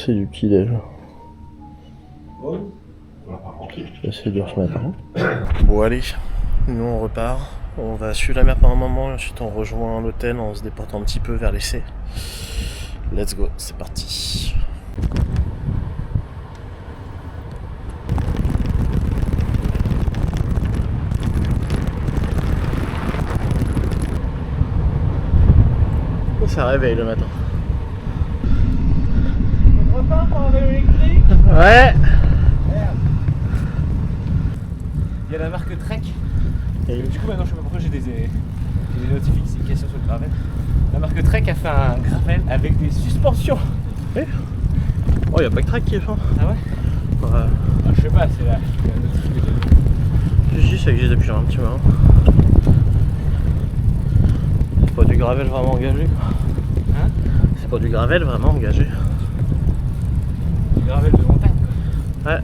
C'est du petit déj. C'est dur ce matin. Bon allez, nous on repart. On va suivre la mer pendant un moment et ensuite on rejoint l'hôtel en se déportant un petit peu vers l'essai. Let's go, c'est parti. Ça réveille le matin. On repart pour un vélo électrique. Ouais. Merde. Il y a la marque Trek. Et du coup maintenant je sais pas pourquoi j'ai des notifications sur le gravel. La marque Trek a fait un gravel avec des suspensions. Oui. Oh, y a pas que Trek qui est fin. Ah ouais. Ouais. Ah, je sais pas, c'est la notification. Si, ça existe depuis un petit moment. C'est pas du gravel vraiment engagé quoi. Hein? C'est pas du gravel vraiment engagé. Du gravel de montagne quoi. Ouais.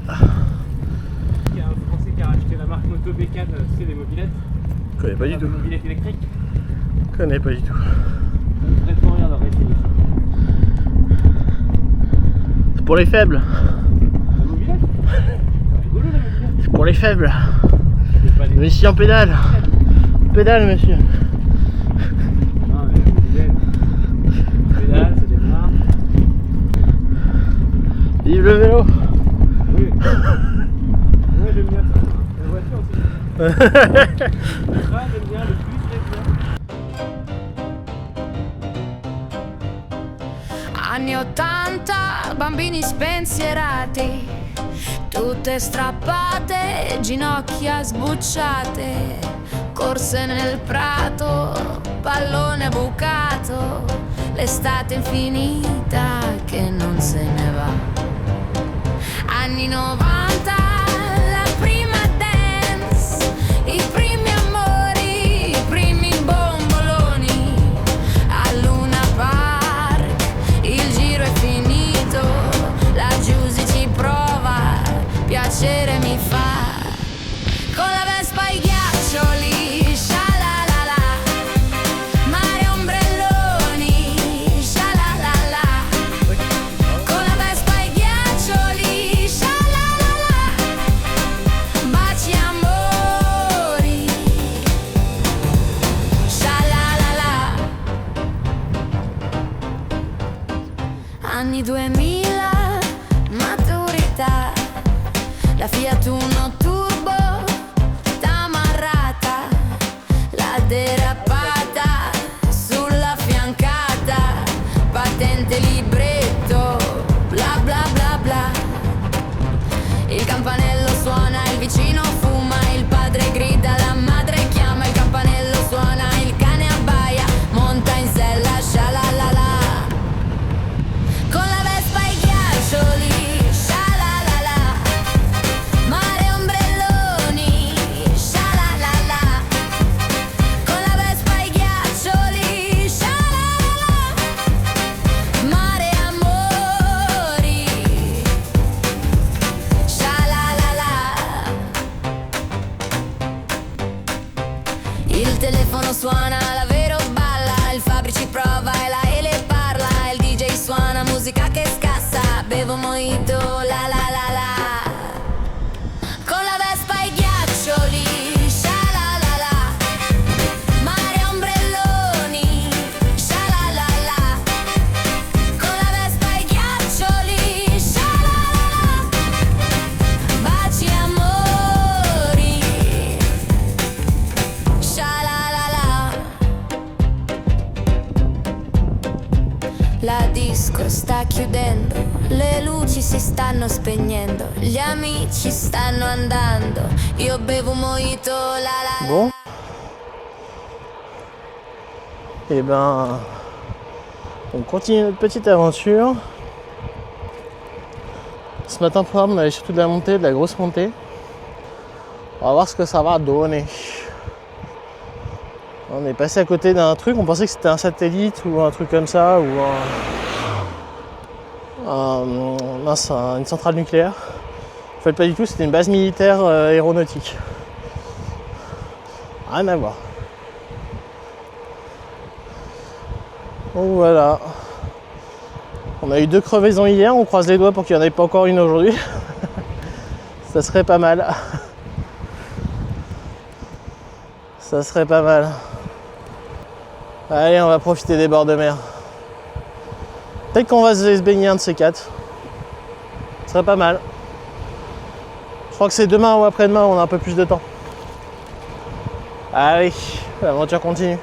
Il y a un Français qui a racheté la marque Moto Bécane, c'est des mobilettes. Je connais pas du tout. Des mobilettes électriques. Je connais pas du tout. Complètement rien d'arrêter. C'est pour les faibles. La mobilette? C'est rigolo la mobilette. C'est pour les faibles. C'est pas des... Mais ici en pédale. Pédale monsieur. Non mais la mobilette. Pédale, ça démarre. Vive le vélo. Oui. Ouais, j'aime bien ça. La voiture aussi. Le train, j'aime bien. Le bus, j'aime bien. Anni 80, bambini spensierati, tutte strappate, ginocchia sbucciate, corse nel prato, pallone bucato, l'estate infinita che non se ne va. Anni 90, la prima dance, i primi amori, i primi bomboloni, a Luna Park, il giro è finito, laggiù si ci prova, piacere mi fa, con la Vespa ai ghiaccioli, scialalala, mare ombrelloni, scialalala, con la Vespa ai ghiaccioli, scialalala, baci amori, scialalala. Anni 2000, maturità, la Fiat Uno Turbo, tamarrata, la derapata sulla fiancata, patente libretto, bla bla bla bla. Il campanello suona, il vicino fuma, il padre grida, la madre chiama, il campanello suona, il cane abbaia, monta in sella, scialalala. Con la Vespa ai ghiaccioli, scialalala, mare ombrelloni, scialalala, con la Vespa ai ghiaccioli, scialalala, mare amori, scialalala. Il telefono suona, la Vero balla, il Fabrici prova e la Ele parla, il DJ suona musica che scassa, bevo mojito, la la la la. Con la Vespa ai ghiaccioli, scialalala, mare ombrelloni, scialalala, con la Vespa ai ghiaccioli, scialalala, baci amori, scialalala. La disco sta chiudendo, le luci si stanno spegnendo, gli amici stanno andando, io bevo mojito, la la la. Bon. Et ben, on continue notre petite aventure. Ce matin, programme, on allait surtout de la montée, de la grosse montée. On va voir ce que ça va donner. On est passé à côté d'un truc, on pensait que c'était un satellite ou un truc comme ça, ou une centrale nucléaire. En fait, pas du tout, c'était une base militaire aéronautique. Rien à voir. Donc voilà. On a eu 2 crevaisons hier, on croise les doigts pour qu'il n'y en ait pas encore une aujourd'hui. Ça serait pas mal. Ça serait pas mal. Allez, on va profiter des bords de mer. Peut-être qu'on va se baigner un de ces 4. Ce serait pas mal. Je crois que c'est demain ou après-demain, on a un peu plus de temps. Allez, l'aventure continue.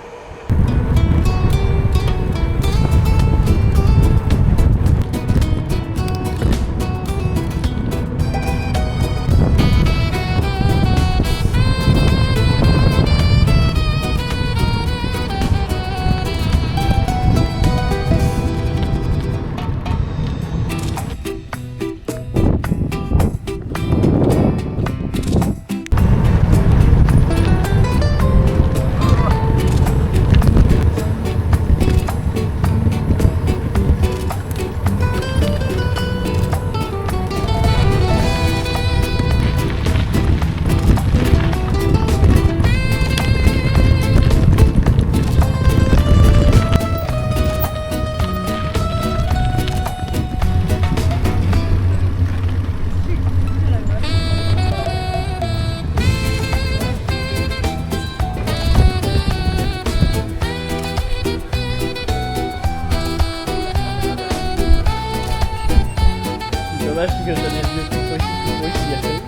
Dommage que ça vienne mieux plus qu'il y a fallu.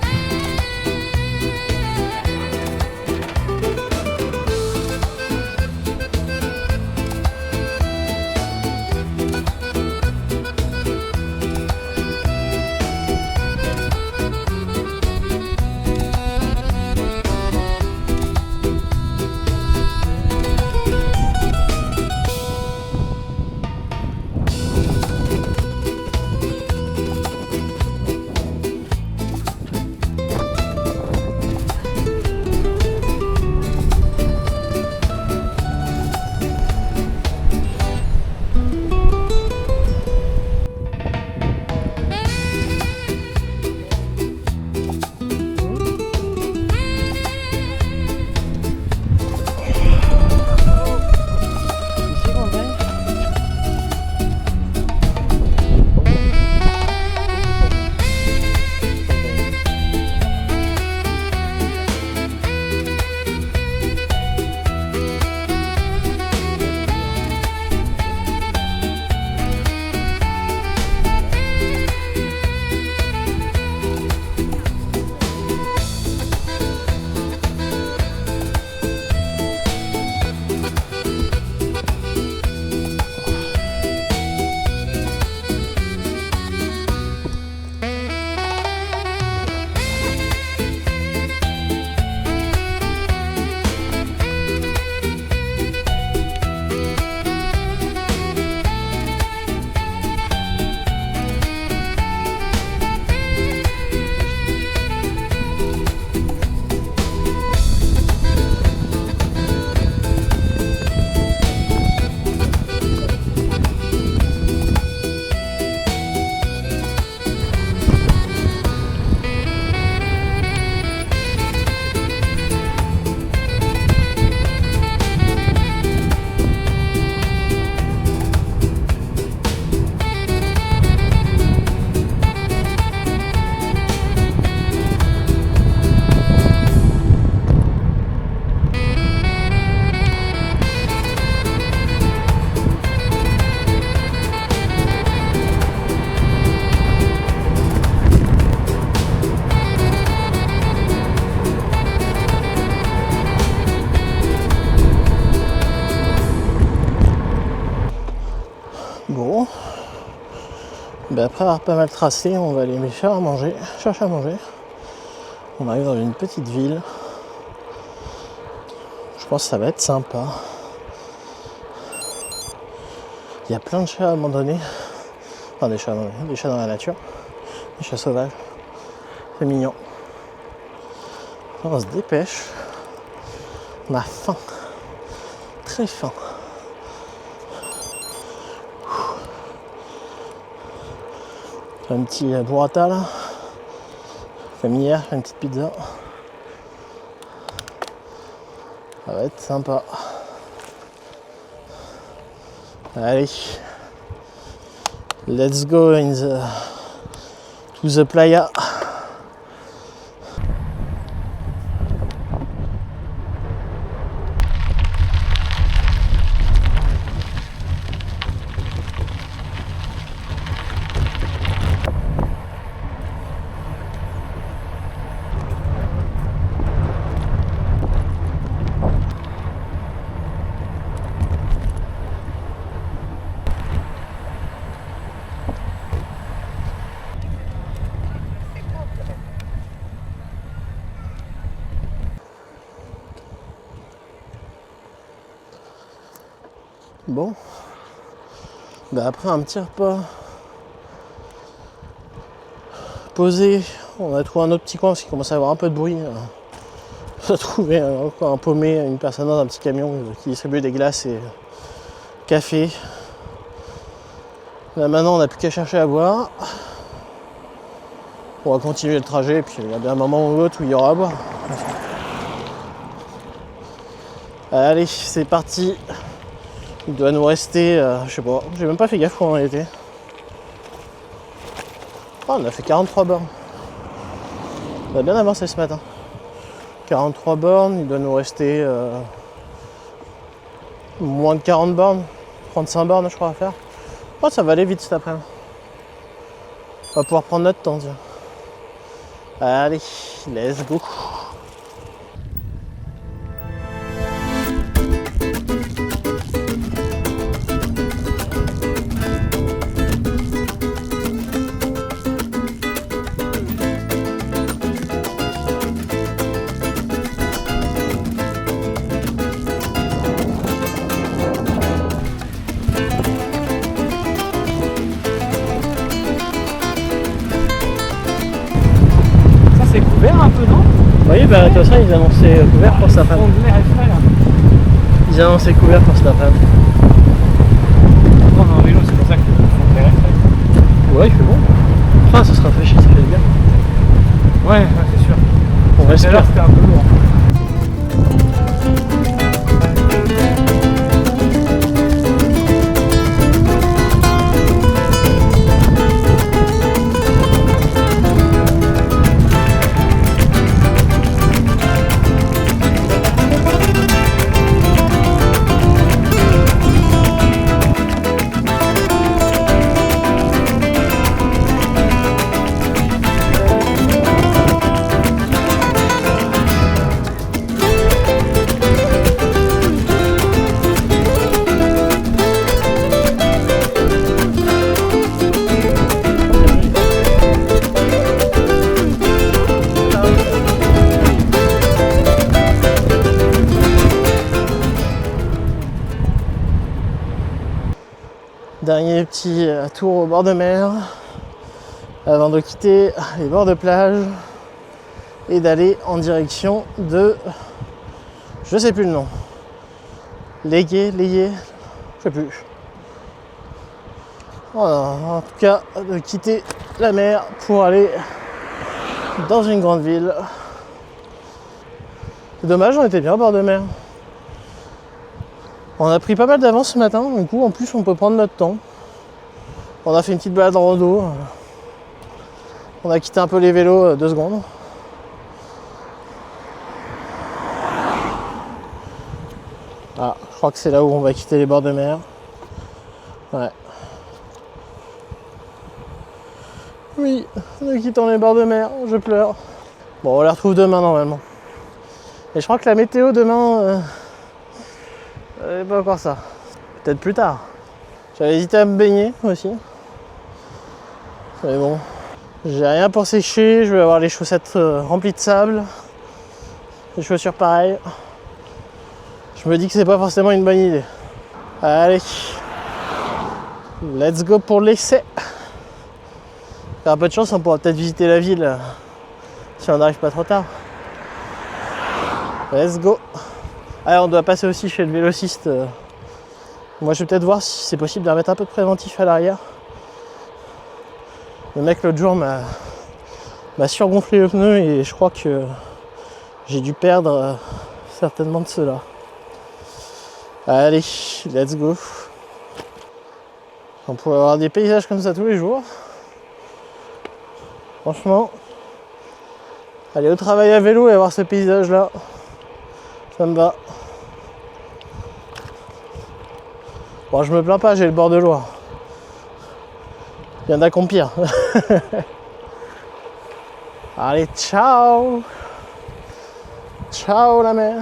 Bon, ben après avoir pas mal tracé, on va aller chercher à manger. On arrive dans une petite ville. Je pense que ça va être sympa. Il y a plein de chats abandonnés. Enfin des chats abandonnés, des chats dans la nature. Des chats sauvages. C'est mignon. Alors, on se dépêche. On a faim. Très faim. Un petit burrata là, familière, une petite pizza. Ça va être sympa. Allez, Let's go to the playa. Bon, bah après un petit repas posé, on a trouvé un autre petit coin parce qu'il commençait à avoir un peu de bruit. On a trouvé encore un paumé, une personne dans un petit camion qui distribuait des glaces et café. Là maintenant on n'a plus qu'à chercher à boire. On va continuer le trajet et puis il y a bien un moment ou l'autre où il y aura à boire. Allez, c'est parti. Il doit nous rester, je sais pas, j'ai même pas fait gaffe où on était. Oh, on a fait 43 bornes. On a bien avancé ce matin. 43 bornes, il doit nous rester moins de 40 bornes, 35 bornes je crois à faire. Oh, ça va aller vite cet après-midi. On va pouvoir prendre notre temps, tiens. Allez, let's go. Un peu, non? Oui, bah de toute façon ils annonçaient couvert pour cet après-midi. Ils annonçaient couvert pour cet après-midi. On est en vélo, c'est pour ça que le fond de l'air est frais. Ouais, il fait bon. Enfin, ça se rafraîchit, ça fait bien. Ouais, c'est sûr. On respire. Tout à l'heure, c'était un peu lourd. Dernier petit tour au bord de mer avant de quitter les bords de plage et d'aller en direction de, je sais plus le nom, Légué, je sais plus. Voilà, en tout cas de quitter la mer pour aller dans une grande ville. C'est dommage, on était bien au bord de mer. On a pris pas mal d'avance ce matin, du coup en plus on peut prendre notre temps. On a fait une petite balade en rando. On a quitté un peu les vélos 2 secondes. Ah, je crois que c'est là où on va quitter les bords de mer. Ouais. Oui, nous quittons les bords de mer, je pleure. Bon, on les retrouve demain normalement. Et je crois que la météo demain... pas encore ça. Peut-être plus tard. J'avais hésité à me baigner aussi. Mais bon. J'ai rien pour sécher. Je vais avoir les chaussettes remplies de sable. Les chaussures pareilles. Je me dis que c'est pas forcément une bonne idée. Allez. Let's go pour l'essai. Avec un peu de chance, on pourra peut-être visiter la ville si on n'arrive pas trop tard. Let's go. Ah, on doit passer aussi chez le vélociste. Moi je vais peut-être voir si c'est possible de remettre un peu de préventif à l'arrière. Le mec l'autre jour m'a surgonflé le pneu et je crois que j'ai dû perdre certainement de ceux-là. Allez, let's go. On pourrait avoir des paysages comme ça tous les jours. Franchement, aller au travail à vélo et avoir ce paysage là, ça me va. Bon, je me plains pas, j'ai le bord de Loire. Il y en a qu'on pire. Allez, ciao! Ciao la mer!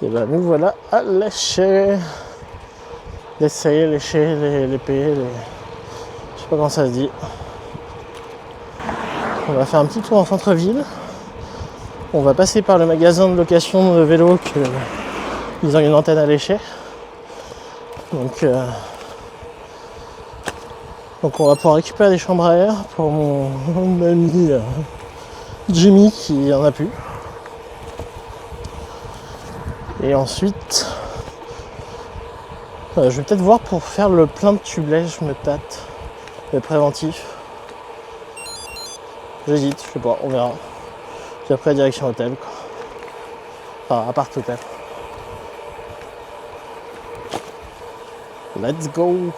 Et ben nous voilà à lécher. L'essayer, lécher, les payer, je sais pas comment ça se dit. On va faire un petit tour en centre-ville. On va passer par le magasin de location de vélo qu'ils ont une antenne à lécher. Donc on va pouvoir récupérer des chambres à air pour mon ami Jimmy qui en a plus. Et ensuite, je vais peut-être voir pour faire le plein de tubelets, je me tâte, le préventif. J'hésite, je sais pas, on verra. Puis après, direction hôtel, quoi. Enfin, appart hôtel. Let's go!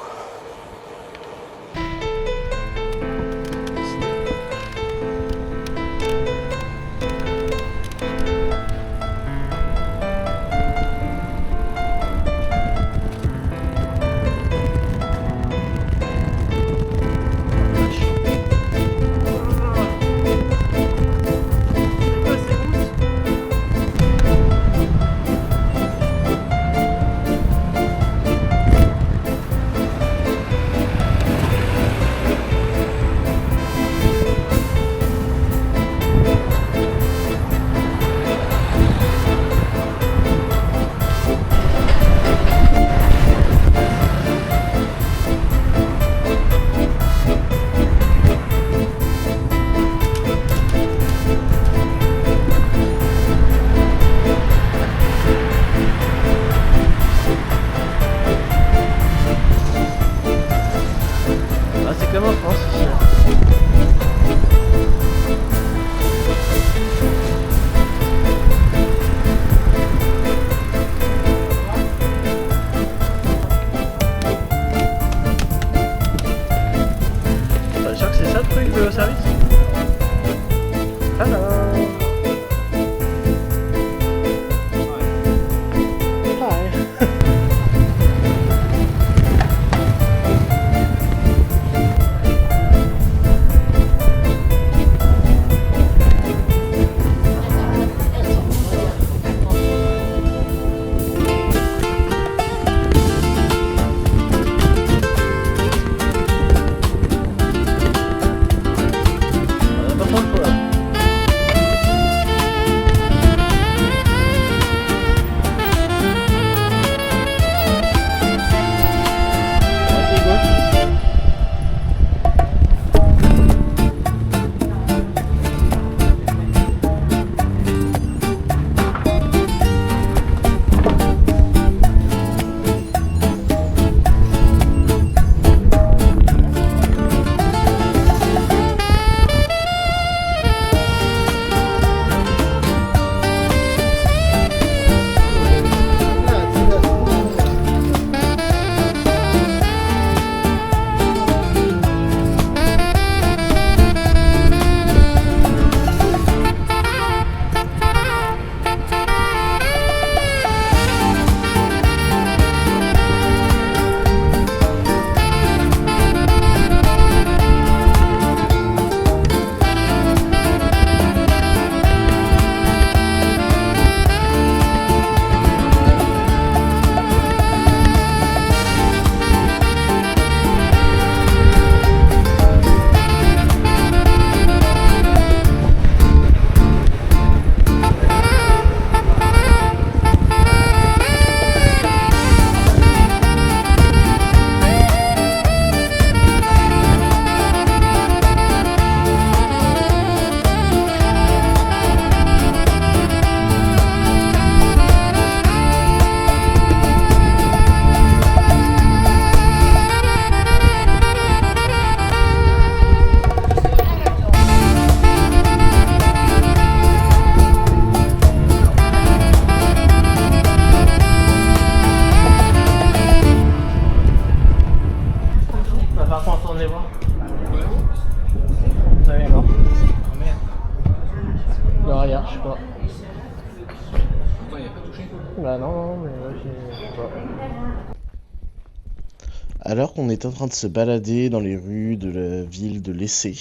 Alors qu'on était en train de se balader dans les rues de la ville de Lessé,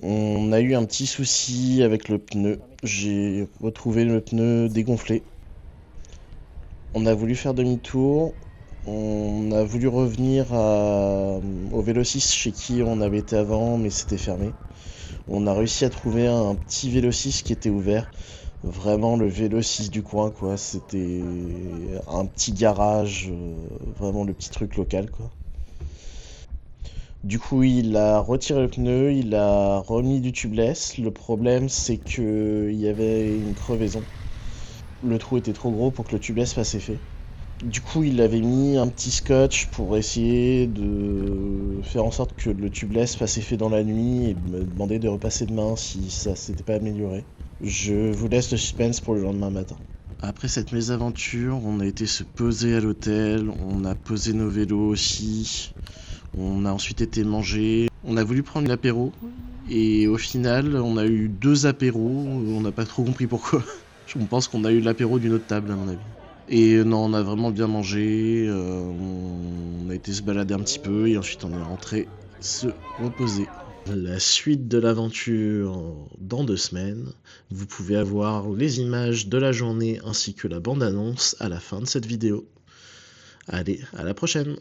on a eu un petit souci avec le pneu. J'ai retrouvé le pneu dégonflé. On a voulu faire demi-tour. On a voulu revenir au Vélo6 chez qui on avait été avant, mais c'était fermé. On a réussi à trouver un petit Vélo6 qui était ouvert. Vraiment le Vélo6 du coin, quoi. C'était un petit garage, vraiment le petit truc local, quoi. Du coup, il a retiré le pneu, il a remis du tubeless. Le problème, c'est que il y avait une crevaison. Le trou était trop gros pour que le tubeless fasse effet. Du coup, il avait mis un petit scotch pour essayer de faire en sorte que le tubeless fasse effet dans la nuit et me demander de repasser demain si ça s'était pas amélioré. Je vous laisse le suspense pour le lendemain matin. Après cette mésaventure, on a été se poser à l'hôtel, on a posé nos vélos aussi, on a ensuite été manger, on a voulu prendre l'apéro et au final, on a eu 2 apéros, on n'a pas trop compris pourquoi. On pense qu'on a eu l'apéro d'une autre table à mon avis. Et non, on a vraiment bien mangé, on a été se balader un petit peu et ensuite on est rentré se reposer. La suite de l'aventure dans 2 semaines. Vous pouvez avoir les images de la journée ainsi que la bande-annonce à la fin de cette vidéo. Allez, à la prochaine!